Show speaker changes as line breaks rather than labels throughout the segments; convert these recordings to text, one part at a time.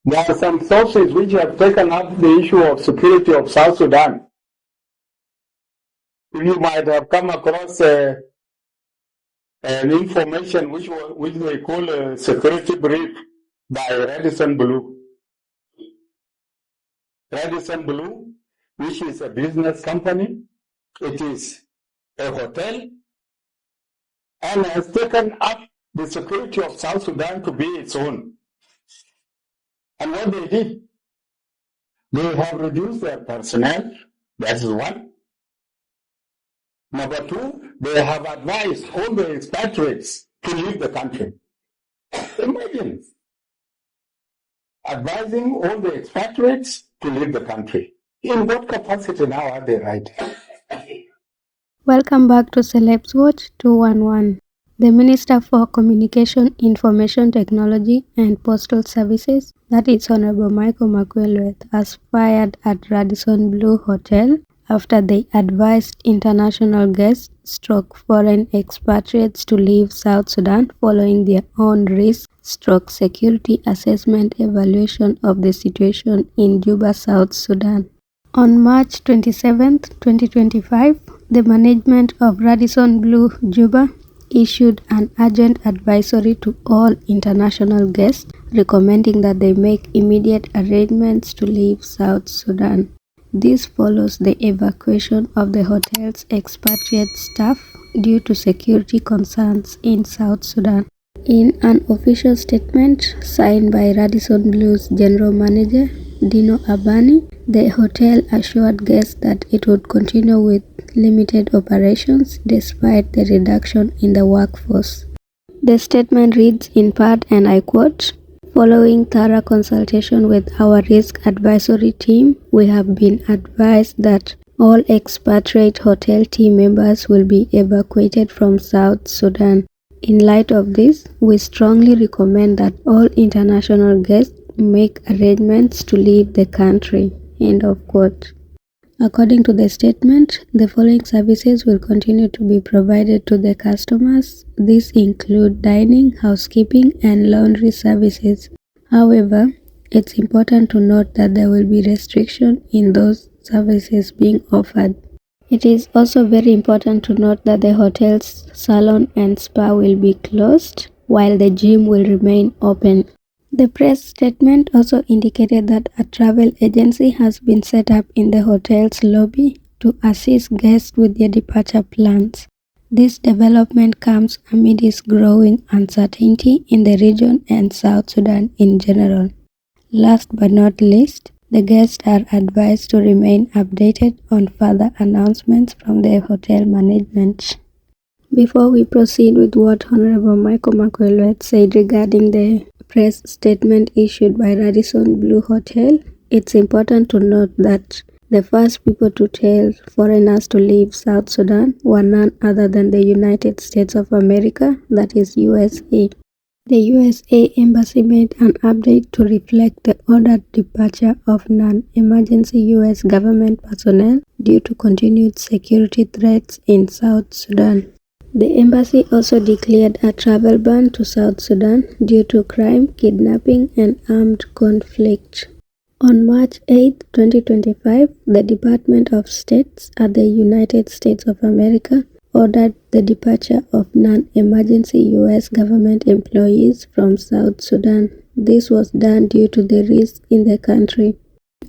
There are some sources which have taken up the issue of security of South Sudan. You might have come across an information which they call a security brief by Radisson Blu. Radisson Blu, which is a business company, it is a hotel, and has taken up the security of South Sudan to be its own. And what they did, they have reduced their personnel. That is one. Number two, they have advised all the expatriates to leave the country. Imagine advising all the expatriates to leave the country. In what capacity now are they writing?
Welcome back to Celebs Watch 211. The Minister for Communication, Information Technology and Postal Services, that is Honorable Makuei Lueth, has fired at Radisson Blu Hotel after they advised international guests foreign expatriates to leave South Sudan following their own risk/security assessment evaluation of the situation in Juba, South Sudan. On March 27, 2025, the management of Radisson Blu Juba issued an urgent advisory to all international guests recommending that they make immediate arrangements to leave South Sudan. This follows the evacuation of the hotel's expatriate staff due to security concerns in South Sudan. In an official statement signed by Radisson Blu's general manager, Dino Abani, the hotel assured guests that it would continue with limited operations despite the reduction in the workforce. The statement reads in part, and I quote, "Following thorough consultation with our risk advisory team, we have been advised that all expatriate hotel team members will be evacuated from South Sudan. In light of this, we strongly recommend that all international guests make arrangements to leave the country." End of quote. According to the statement, the following services will continue to be provided to the customers. These include dining, housekeeping, and laundry services. However, it's important to note that there will be restriction in those services being offered. It is also very important to note that the hotel's salon and spa will be closed, while the gym will remain open. The press statement also indicated that a travel agency has been set up in the hotel's lobby to assist guests with their departure plans. This development comes amid growing uncertainty in the region and South Sudan in general. Last but not least, the guests are advised to remain updated on further announcements from the hotel management. Before we proceed with what Honorable Makuei Lueth said regarding the press statement issued by Radisson Blu Hotel, it's important to note that the first people to tell foreigners to leave South Sudan were none other than the United States of America, that is USA. The USA Embassy made an update to reflect the ordered departure of non-emergency US government personnel due to continued security threats in South Sudan. The embassy also declared a travel ban to South Sudan due to crime, kidnapping, and armed conflict. On March 8, 2025, the Department of State at the United States of America ordered the departure of non-emergency U.S. government employees from South Sudan. This was done due to the risk in the country.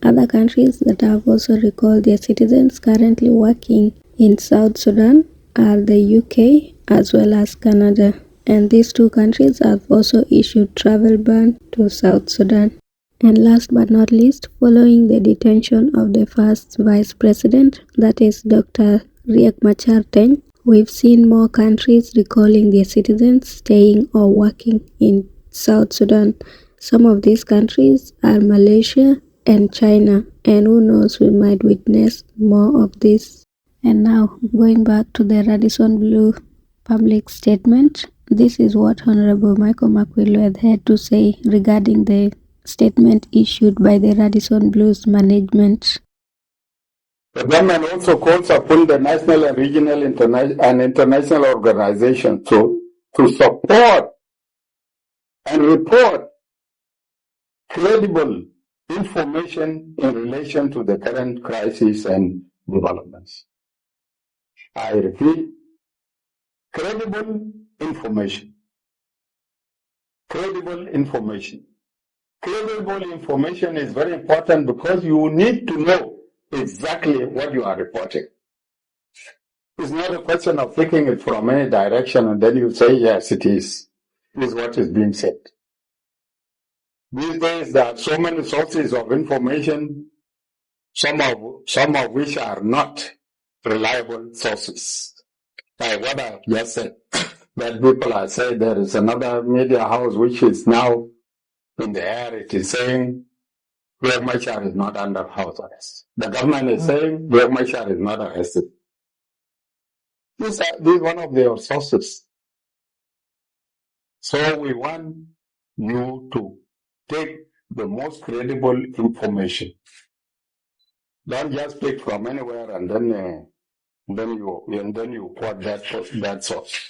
Other countries that have also recalled their citizens currently working in South Sudan are the UK as well as Canada, and these two countries have also issued travel ban to South Sudan. And last but not least, following the detention of the first vice president, that is Dr. Riek Machar, we've seen more countries recalling their citizens staying or working in South Sudan. Some of these countries are Malaysia and China, and who knows, we might witness more of this. And now, going back to the Radisson Blu public statement, this is what Honorable Makuei Lueth had to say regarding the statement issued by the Radisson Blu's management.
The government also calls upon the national and regional and international organizations to support and report credible information in relation to the current crisis and developments. I repeat, credible information. Credible information. Credible information is very important because you need to know exactly what you are reporting. It's not a question of taking it from any direction and then you say, yes, it is. This is what is being said. These days, there are so many sources of information, some of which are not reliable sources. Like what I just said, that people are saying there is another media house which is now in the air. It is saying Riek Machar is not under house arrest. The government is saying Riek Machar is not arrested. This is one of their sources. So we want you to take the most credible information. Don't just pick from anywhere and then you quote that source.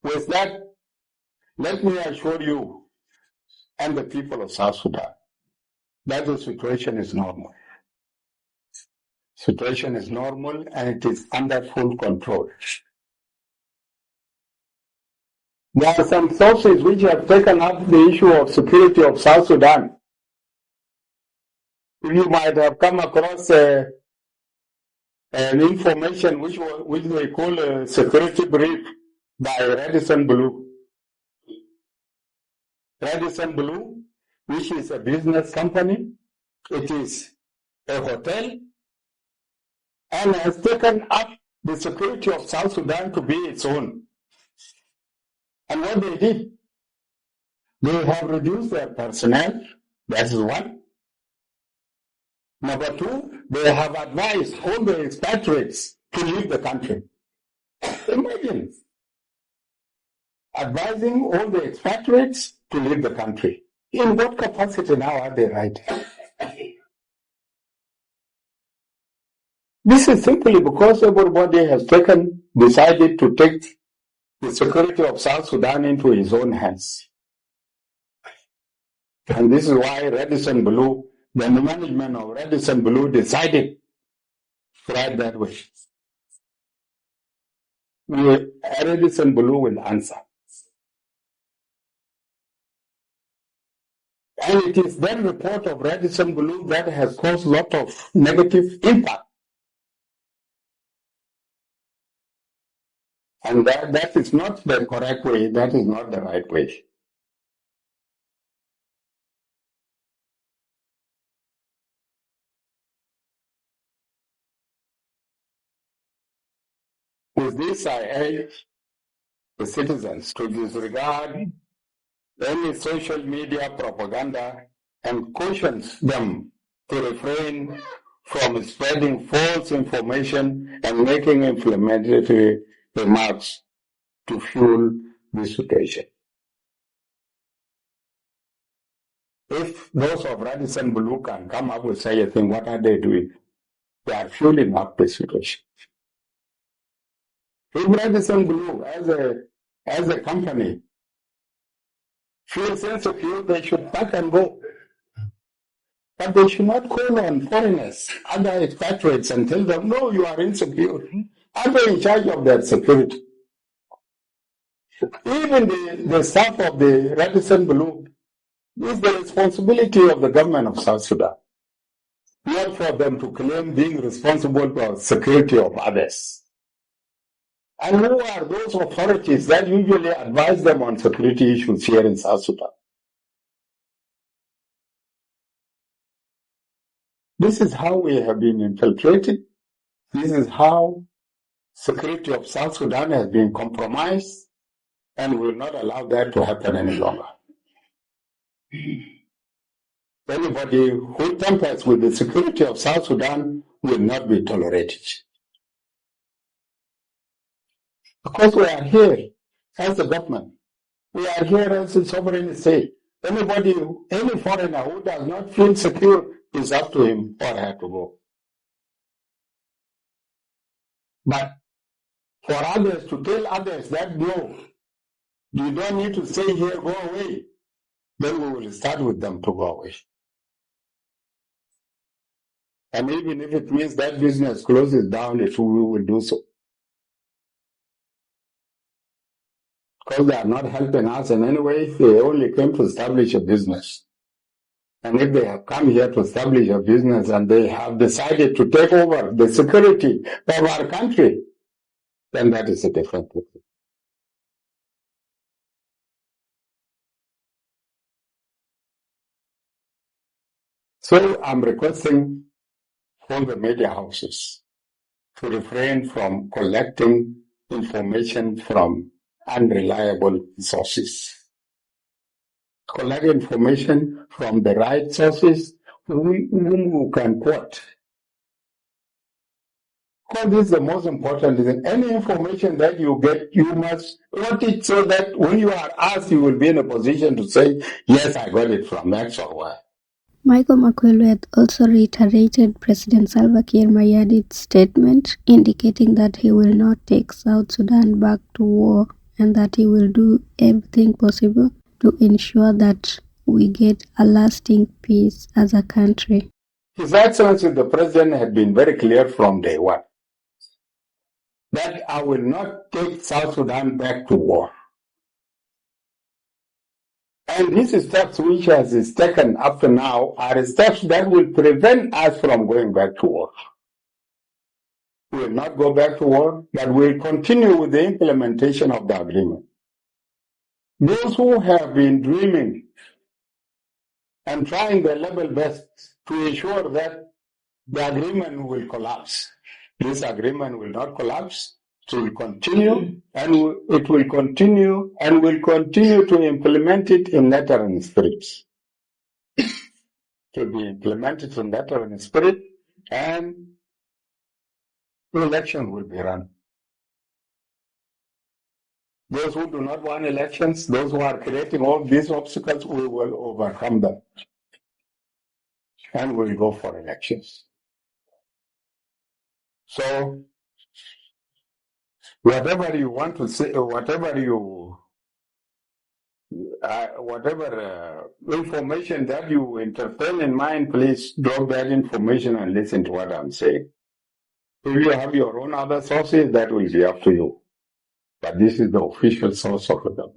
With that, let me assure you and the people of South Sudan that the situation is normal. Situation is normal and it is under full control. There are some sources which have taken up the issue of security of South Sudan. You might have come across an information which they call a security brief by Radisson Blu. Radisson Blu, which is a business company, it is a hotel, and has taken up the security of South Sudan to be its own. And what they did, they have reduced their personnel, that is one. Number two, they have advised all the expatriates to leave the country. Imagine, advising all the expatriates to leave the country. In what capacity now are they writing? This is simply because everybody has decided to take the security of South Sudan into his own hands. And this is why Radisson Blu, the management of Radisson Blu decided to write that way. Radisson Blu will answer. And it is that report of Radisson Blu that has caused a lot of negative impact. And that is not the correct way, that is not the right way. With this, I urge the citizens to disregard any social media propaganda and cautions them to refrain from spreading false information and making inflammatory remarks to fuel this situation. If those of Radisson Blu can come up with such a thing, what are they doing? They are fueling up the situation. If Radisson Blu, as a company, feels insecure, they should pack and go. But they should not call on foreigners, other expatriates, and tell them, no, you are insecure. Are they in charge of their security? Even the staff of the Radisson Blu is the responsibility of the government of South Sudan, not for them to claim being responsible for the security of others. And who are those authorities that usually advise them on security issues here in South Sudan? This is how we have been infiltrated. This is how security of South Sudan has been compromised, and we will not allow that to happen any longer. Anybody who tampers with the security of South Sudan will not be tolerated. Because we are here as the government. We are here as a sovereign state. Any foreigner who does not feel secure is up to him or her to go. But for others to tell others that no, you don't need to stay here, go away. Then we will start with them to go away. And even if it means that business closes down, we will do so. Because they are not helping us in any way, they only came to establish a business. And if they have come here to establish a business and they have decided to take over the security of our country, then that is a different thing. So I'm requesting all the media houses to refrain from collecting information from unreliable sources. Collect information from the right sources whom you can quote. Because this is the most important thing. Any information that you get, you must quote it so that when you are asked, you will be in a position to say, yes, I got it from X or Y.
Makuei Lueth also reiterated President Salva Kiir Mayardit's statement indicating that he will not take South Sudan back to war and that he will do everything possible to ensure that we get a lasting peace as a country.
His Excellency the President had been very clear from day one that I will not take South Sudan back to war. And these steps which has taken up to now are steps that will prevent us from going back to war. We will not go back to war, but we will continue with the implementation of the agreement. Those who have been dreaming and trying their level best to ensure that the agreement will collapse, this agreement will not collapse. It will continue, and it will continue, and will continue to implement it in letter and spirit. It will be implemented in letter and spirit, and the election will be run. Those who do not want elections, those who are creating all these obstacles, we will overcome them. And we will go for elections. So, whatever you want to say, whatever information that you entertain in mind, please drop that information and listen to what I'm saying. If you have your own other sources, that will be up to you. But this is the official source of them.